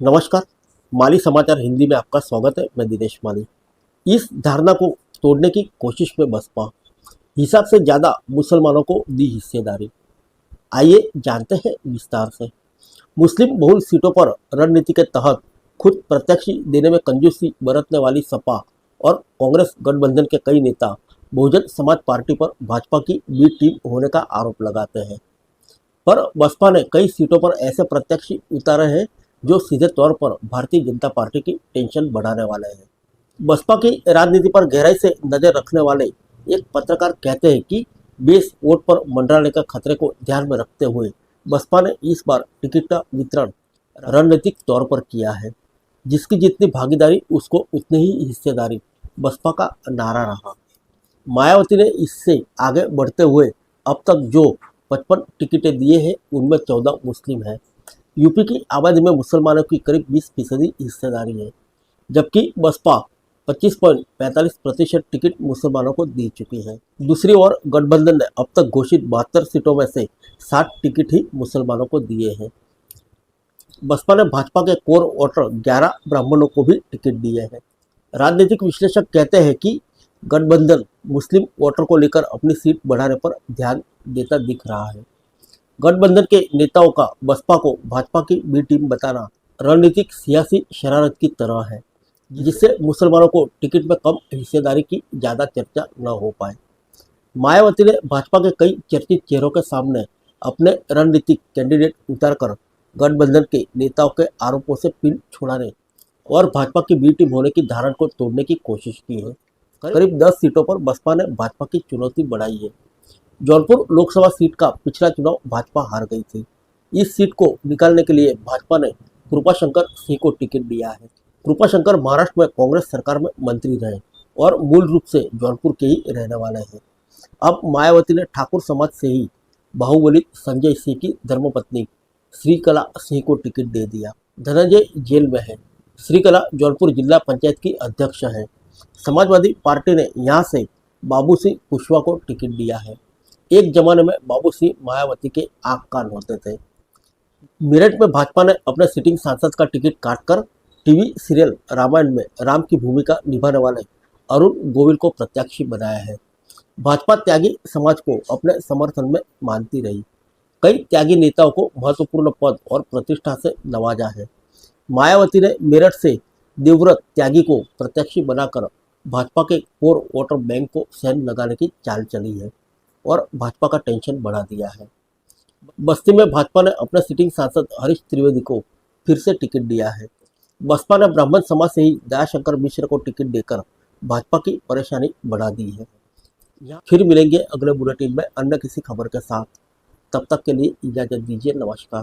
नमस्कार। माली समाचार हिंदी में आपका स्वागत है। मैं दिनेश माली। इस धारणा को तोड़ने की कोशिश में बसपा हिसाब से ज़्यादा मुसलमानों को दी हिस्सेदारी। आइए जानते हैं विस्तार से। मुस्लिम बहुल सीटों पर रणनीति के तहत खुद प्रत्याशी देने में कंजूसी बरतने वाली सपा और कांग्रेस गठबंधन के कई नेता बहुजन समाज पार्टी पर भाजपा की बी टीम होने का आरोप लगाते हैं। पर बसपा ने कई सीटों पर ऐसे प्रत्याशी उतारे हैं जो सीधे तौर पर भारतीय जनता पार्टी की टेंशन बढ़ाने वाले हैं। बसपा की राजनीति पर गहराई से नजर रखने वाले एक पत्रकार कहते हैं कि बेस वोट पर मंडराने के खतरे को ध्यान में रखते हुए बसपा ने इस बार टिकट का वितरण रणनीतिक तौर पर किया है। जिसकी जितनी भागीदारी उसको उतनी ही हिस्सेदारी, बसपा का नारा रहा। मायावती ने इससे आगे बढ़ते हुए अब तक जो 55 टिकटें दिए हैं उनमें 14 मुस्लिम हैं। यूपी की आबादी में मुसलमानों की करीब 20% हिस्सेदारी है, जबकि बसपा 25.45% टिकट मुसलमानों को दे चुकी है। दूसरी ओर गठबंधन ने अब तक घोषित 72 सीटों में से 60 टिकट ही मुसलमानों को दिए हैं। बसपा ने भाजपा के कोर वोटर 11 ब्राह्मणों को भी टिकट दिए हैं। राजनीतिक विश्लेषक कहते हैं कि गठबंधन मुस्लिम वोटर को लेकर अपनी सीट बढ़ाने पर ध्यान देता दिख रहा है। गठबंधन के नेताओं का बसपा को भाजपा की बी टीम बताना रणनीतिक सियासी शरारत की तरह है, जिससे मुसलमानों को टिकट में कम हिस्सेदारी की ज़्यादा चर्चा न हो पाए। मायावती ने भाजपा के कई चर्चित चेहरों के सामने अपने रणनीतिक कैंडिडेट उतारकर गठबंधन के नेताओं के आरोपों से पीठ छुड़ाने और भाजपा की बी टीम होने की धारणा को तोड़ने की कोशिश की है। करीब 10 सीटों पर बसपा ने भाजपा की चुनौती बढ़ाई है। जौनपुर लोकसभा सीट का पिछला चुनाव भाजपा हार गई थी। इस सीट को निकालने के लिए भाजपा ने कृपाशंकर सिंह को टिकट दिया है। कृपाशंकर महाराष्ट्र में कांग्रेस सरकार में मंत्री रहे और मूल रूप से जौनपुर के ही रहने वाले हैं। अब मायावती ने ठाकुर समाज से ही बाहुबली संजय सिंह की धर्मपत्नी श्रीकला सिंह को टिकट दे दिया। धनंजय जेल में है। श्रीकला जौनपुर जिला पंचायत की अध्यक्ष है। समाजवादी पार्टी ने यहाँ से बाबू सिंह कुशवाहा को टिकट दिया है। एक जमाने में बाबू सिंह मायावती के आंख कान होते थे। मेरठ में भाजपा ने अपने सिटिंग सांसद का टिकट काटकर टीवी सीरियल रामायण में राम की भूमिका निभाने वाले अरुण गोविल को प्रत्याशी बनाया है। भाजपा त्यागी समाज को अपने समर्थन में मानती रही। कई त्यागी नेताओं को महत्वपूर्ण पद और प्रतिष्ठा से नवाजा है। मायावती ने मेरठ से देवव्रत त्यागी को प्रत्याशी बनाकर भाजपा के कोर वोटर बैंक को सैन लगाने की चाल चली है और भाजपा का टेंशन बढ़ा दिया है। बस्ती में भाजपा ने अपने सिटिंग सांसद हरीश त्रिवेदी को फिर से टिकट दिया है। बसपा ने ब्राह्मण समाज से ही दयाशंकर मिश्र को टिकट देकर भाजपा की परेशानी बढ़ा दी है। फिर मिलेंगे अगले बुलेटिन में अन्य किसी खबर के साथ। तब तक के लिए इजाजत दीजिए। नमस्कार।